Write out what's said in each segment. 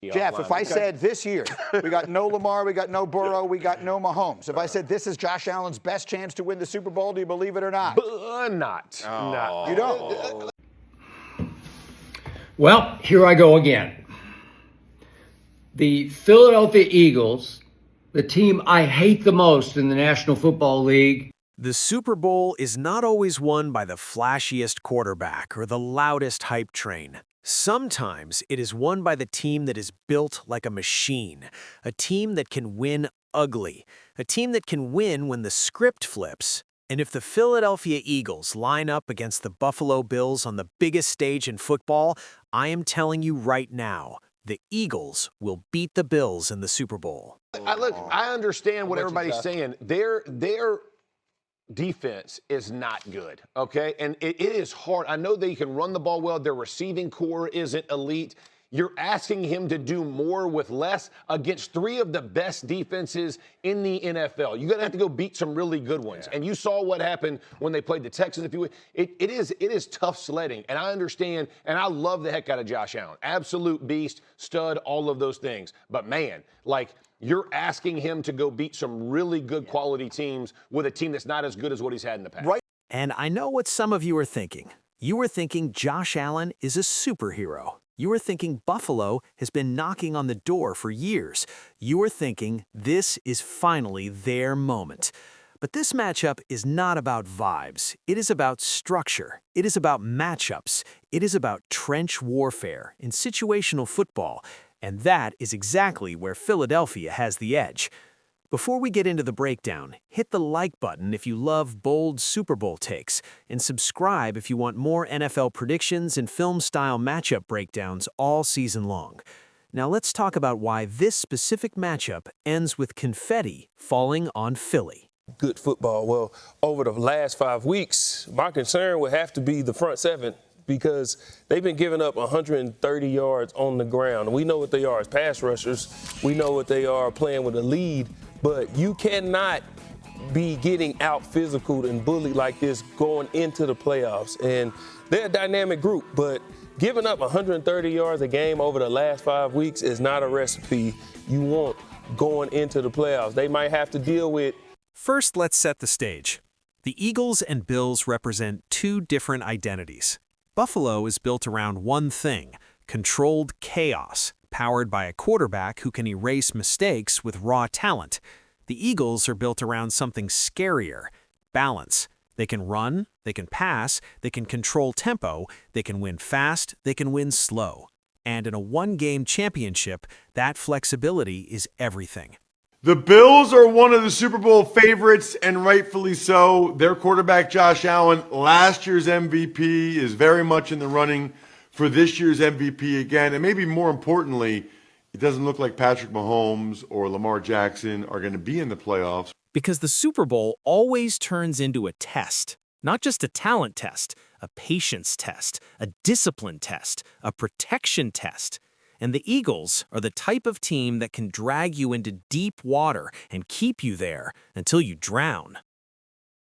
Jeff, if I said this year, we got no Lamar, we got no Burrow, we got no Mahomes. If I said this is Josh Allen's best chance to win the Super Bowl, do you believe it or not? Not. You don't? Well, here I go again. The Philadelphia Eagles, the team I hate the most in the National Football League. The Super Bowl is not always won by the flashiest quarterback or the loudest hype train. Sometimes it is won by the team that is built like a machine, a team that can win ugly, a team that can win when the script flips. And if the Philadelphia Eagles line up against the Buffalo Bills on the biggest stage in football, I am telling you right now, the Eagles will beat the Bills in the Super Bowl. I understand what everybody's saying. Their defense is not good, okay? And it is hard. I know they can run the ball well. Their receiving core isn't elite. You're asking him to do more with less against three of the best defenses in the NFL. You're going to have to go beat some really good ones. Yeah. And you saw what happened when they played the Texans. It is tough sledding. And I understand, and I love the heck out of Josh Allen. Absolute beast, stud, all of those things. But, man, you're asking him to go beat some really good quality teams with a team that's not as good as what he's had in the past. Right. And I know what some of you are thinking. You are thinking Josh Allen is a superhero. You are thinking Buffalo has been knocking on the door for years. You are thinking this is finally their moment. But this matchup is not about vibes. It is about structure. It is about matchups. It is about trench warfare in situational football. And that is exactly where Philadelphia has the edge. Before we get into the breakdown, hit the like button if you love bold Super Bowl takes, and subscribe if you want more NFL predictions and film-style matchup breakdowns all season long. Now let's talk about why this specific matchup ends with confetti falling on Philly. Good football. Well, over the last 5 weeks, my concern would have to be the front seven, because they've been giving up 130 yards on the ground. We know what they are as pass rushers. We know what they are playing with a lead. But you cannot be getting out physical and bullied like this going into the playoffs. And they're a dynamic group, but giving up 130 yards a game over the last 5 weeks is not a recipe you want going into the playoffs. They might have to deal with. First, let's set the stage. The Eagles and Bills represent two different identities. Buffalo is built around one thing, controlled chaos, powered by a quarterback who can erase mistakes with raw talent. The Eagles are built around something scarier, balance. They can run, they can pass, they can control tempo, they can win fast, they can win slow. And in a one-game championship, that flexibility is everything. The Bills are one of the Super Bowl favorites, and rightfully so. Their quarterback, Josh Allen, last year's MVP, is very much in the running for this year's MVP again. And maybe more importantly, it doesn't look like Patrick Mahomes or Lamar Jackson are going to be in the playoffs. Because the Super Bowl always turns into a test. Not just a talent test, a patience test, a discipline test, a protection test. And the Eagles are the type of team that can drag you into deep water and keep you there until you drown.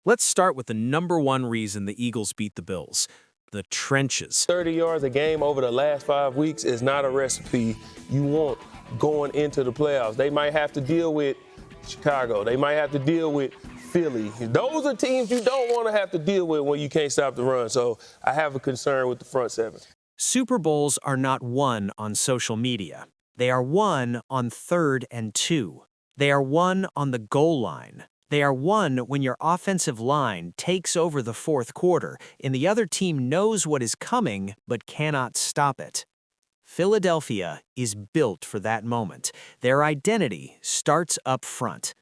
Let's start with the number one reason the Eagles beat the Bills: the trenches. 30 yards a game over the last 5 weeks is not a recipe you want going into the playoffs. They might have to deal with Chicago. They might have to deal with Philly. Those are teams you don't want to have to deal with when you can't stop the run. So I have a concern with the front seven. Super Bowls are not won on social media. They are won on 3rd and 2. They are won on the goal line. They are won when your offensive line takes over the fourth quarter and the other team knows what is coming but cannot stop it. Philadelphia is built for that moment. Their identity starts up front.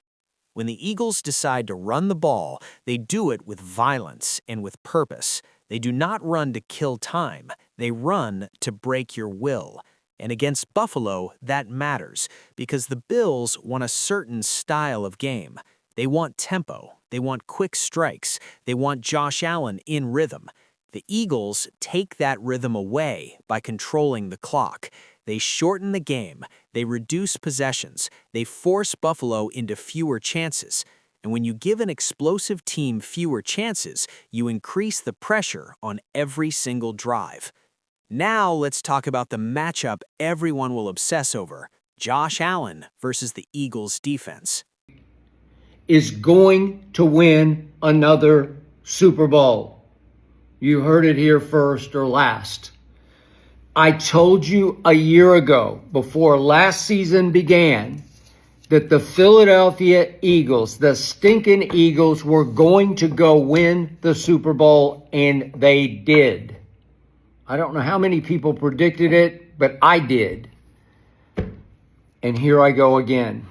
When the Eagles decide to run the ball, they do it with violence and with purpose. They do not run to kill time. They run to break your will. And against Buffalo, that matters because the Bills want a certain style of game. They want tempo. They want quick strikes. They want Josh Allen in rhythm. The Eagles take that rhythm away by controlling the clock. They shorten the game. They reduce possessions. They force Buffalo into fewer chances. And when you give an explosive team fewer chances, you increase the pressure on every single drive. Now let's talk about the matchup everyone will obsess over, Josh Allen versus the Eagles defense. Is going to win another Super Bowl. You heard it here first or last. I told you a year ago, before last season began, that the Philadelphia Eagles, the stinking Eagles, were going to go win the Super Bowl, and they did. I don't know how many people predicted it, but I did. And here I go again.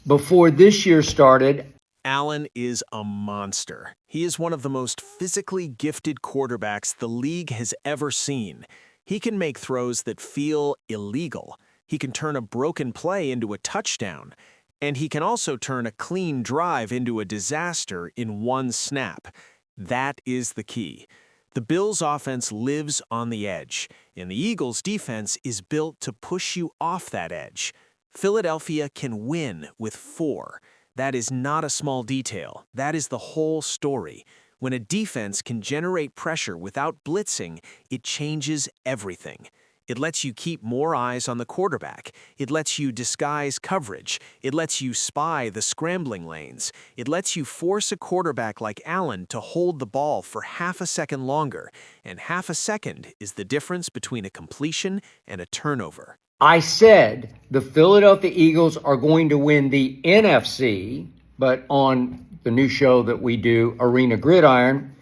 Before this year started, Allen is a monster. He is one of the most physically gifted quarterbacks the league has ever seen. He can make throws that feel illegal. He can turn a broken play into a touchdown. And he can also turn a clean drive into a disaster in one snap. That is the key. The Bills' offense lives on the edge, and the Eagles' defense is built to push you off that edge. Philadelphia can win with 4. That is not a small detail. That is the whole story. When a defense can generate pressure without blitzing, it changes everything. It lets you keep more eyes on the quarterback. It lets you disguise coverage. It lets you spy the scrambling lanes. It lets you force a quarterback like Allen to hold the ball for half a second longer. And half a second is the difference between a completion and a turnover. I said the Philadelphia Eagles are going to win the NFC, but on the new show that we do, Arena Gridiron,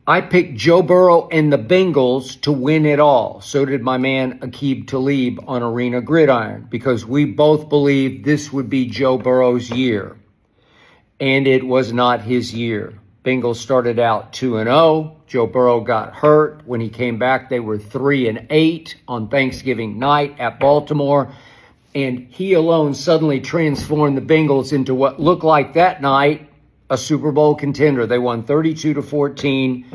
I picked Joe Burrow and the Bengals to win it all. So did my man Aqib Talib on Arena Gridiron, because we both believed this would be Joe Burrow's year. And it was not his year. Bengals started out 2-0. Joe Burrow got hurt. When he came back, they were 3-8 on Thanksgiving night at Baltimore. And he alone suddenly transformed the Bengals into what looked like that night a Super Bowl contender. They won 32-14,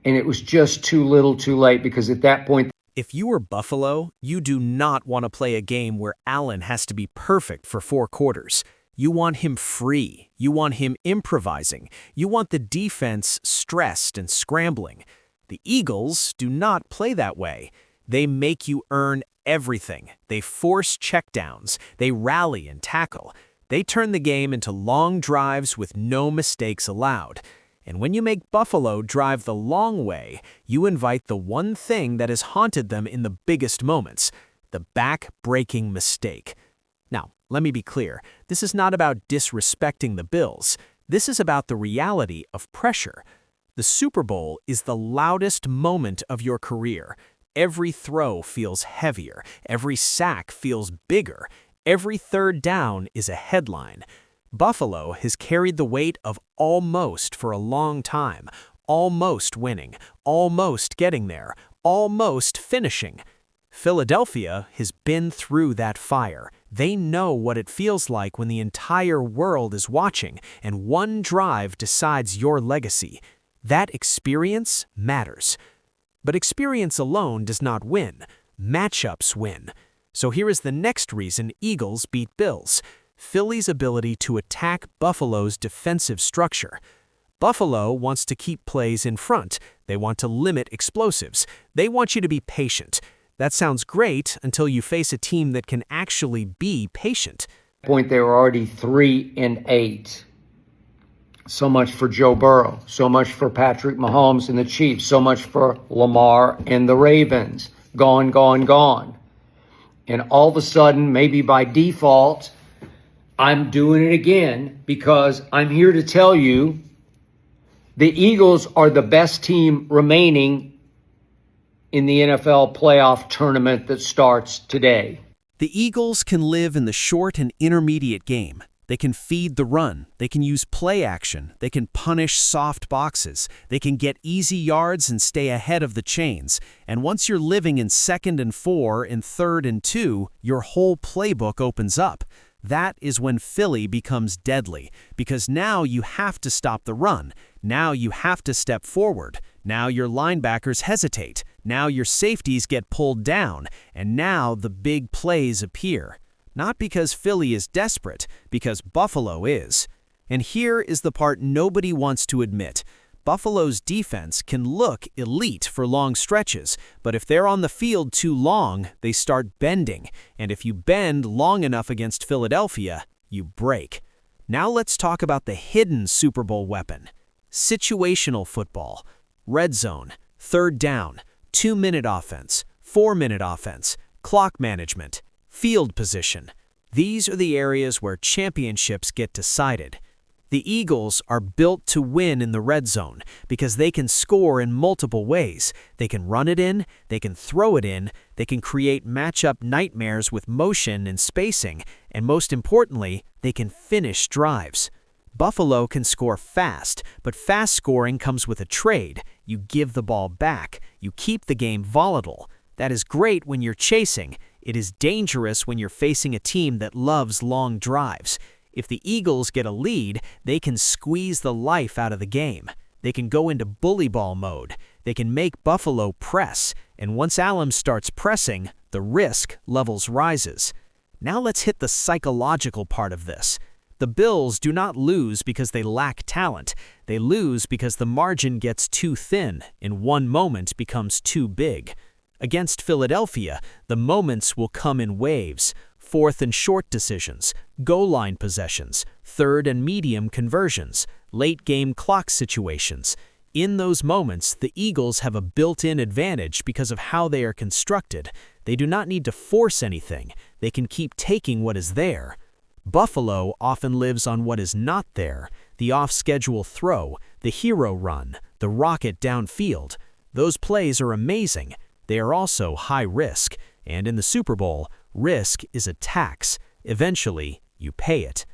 and it was just too little too late, because at that point, If you were Buffalo, you do not want to play a game where Allen has to be perfect for 4 quarters. You want him free. You want him improvising. You want the defense stressed and scrambling. The Eagles do not play that way. They make you earn everything. They force checkdowns. They rally and tackle. They turn the game into long drives with no mistakes allowed. And when you make Buffalo drive the long way, you invite the one thing that has haunted them in the biggest moments, the back-breaking mistake. Now, let me be clear. This is not about disrespecting the Bills. This is about the reality of pressure. The Super Bowl is the loudest moment of your career. Every throw feels heavier. Every sack feels bigger. Every third down is a headline. Buffalo has carried the weight of almost for a long time, almost winning, almost getting there, almost finishing. Philadelphia has been through that fire. They know what it feels like when the entire world is watching and one drive decides your legacy. That experience matters. But experience alone does not win. Matchups win. So here is the next reason Eagles beat Bills: Philly's ability to attack Buffalo's defensive structure. Buffalo wants to keep plays in front. They want to limit explosives. They want you to be patient. That sounds great until you face a team that can actually be patient. point they were already 3-8. So much for Joe Burrow, so much for Patrick Mahomes and the Chiefs, so much for Lamar and the Ravens. Gone, gone, gone. And all of a sudden, maybe by default, I'm doing it again, because I'm here to tell you the Eagles are the best team remaining in the NFL playoff tournament that starts today. The Eagles can live in the short and intermediate game. They can feed the run. They can use play action. They can punish soft boxes. They can get easy yards and stay ahead of the chains. And once you're living in 2nd and 4 and 3rd and 2, your whole playbook opens up. That is when Philly becomes deadly, because now you have to stop the run. Now you have to step forward. Now your linebackers hesitate. Now your safeties get pulled down. And now the big plays appear. Not because Philly is desperate, because Buffalo is. And here is the part nobody wants to admit. Buffalo's defense can look elite for long stretches, but if they're on the field too long, they start bending, and if you bend long enough against Philadelphia, you break. Now let's talk about the hidden Super Bowl weapon. Situational football. Red zone, third down, 2-minute offense, 4-minute offense, clock management, field position. These are the areas where championships get decided. The Eagles are built to win in the red zone because they can score in multiple ways. They can run it in, they can throw it in, they can create matchup nightmares with motion and spacing, and most importantly, they can finish drives. Buffalo can score fast, but fast scoring comes with a trade. You give the ball back. You keep the game volatile. That is great when you're chasing. It is dangerous when you're facing a team that loves long drives. If the Eagles get a lead, they can squeeze the life out of the game. They can go into bully ball mode. They can make Buffalo press, and once Allen starts pressing, the risk levels rises. Now let's hit the psychological part of this. The Bills do not lose because they lack talent. They lose because the margin gets too thin and one moment becomes too big. Against Philadelphia, the moments will come in waves. Fourth and short decisions, goal line possessions, third and medium conversions, late game clock situations. In those moments, the Eagles have a built-in advantage because of how they are constructed. They do not need to force anything. They can keep taking what is there. Buffalo often lives on what is not there, the off-schedule throw, the hero run, the rocket downfield. Those plays are amazing. They are also high risk, and in the Super Bowl, risk is a tax. Eventually, you pay it.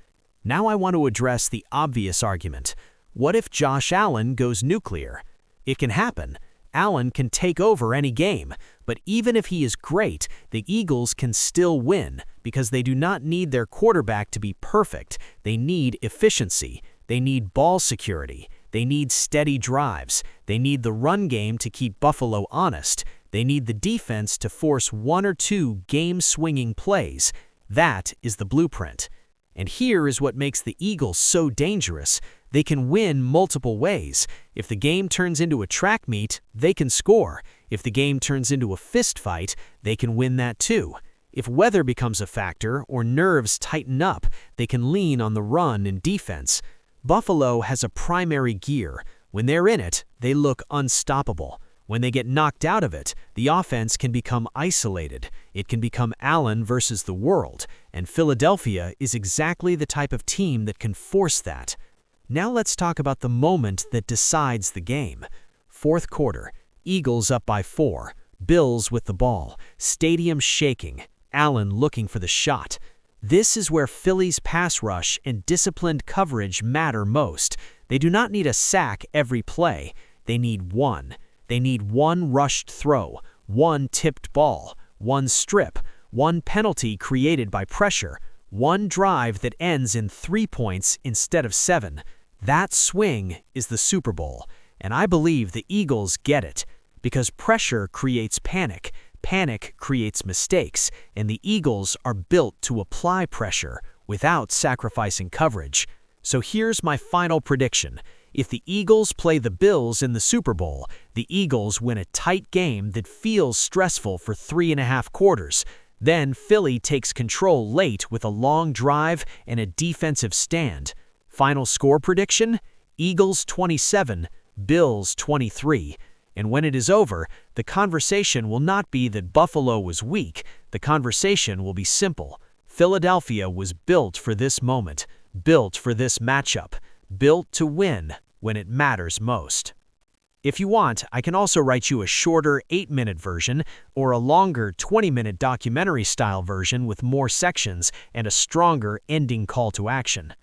Now I want to address the obvious argument. What if Josh Allen goes nuclear? It can happen. Allen can take over any game, but even if he is great, the Eagles can still win because they do not need their quarterback to be perfect. They need efficiency. They need ball security. They need steady drives. They need the run game to keep Buffalo honest. They need the defense to force one or two game-swinging plays. That is the blueprint. And here is what makes the Eagles so dangerous. They can win multiple ways. If the game turns into a track meet, they can score. If the game turns into a fist fight, they can win that too. If weather becomes a factor or nerves tighten up, they can lean on the run and defense. Buffalo has a primary gear. When they're in it, they look unstoppable. When they get knocked out of it, the offense can become isolated. It can become Allen versus the world, and Philadelphia is exactly the type of team that can force that. Now let's talk about the moment that decides the game. Fourth quarter, Eagles up by 4, Bills with the ball, stadium shaking, Allen looking for the shot. This is where Philly's pass rush and disciplined coverage matter most. They do not need a sack every play. They need one. They need one rushed throw, one tipped ball, one strip, one penalty created by pressure, one drive that ends in 3 points instead of 7. That swing is the Super Bowl, and I believe the Eagles get it, because pressure creates panic, panic creates mistakes, and the Eagles are built to apply pressure without sacrificing coverage. So here's my final prediction. If the Eagles play the Bills in the Super Bowl, the Eagles win a tight game that feels stressful for 3.5 quarters. Then Philly takes control late with a long drive and a defensive stand. Final score prediction? Eagles 27, Bills 23. And when it is over, the conversation will not be that Buffalo was weak. The conversation will be simple. Philadelphia was built for this moment, built for this matchup, built to win when it matters most. If you want, I can also write you a shorter 8-minute version or a longer 20-minute documentary-style version with more sections and a stronger ending call to action.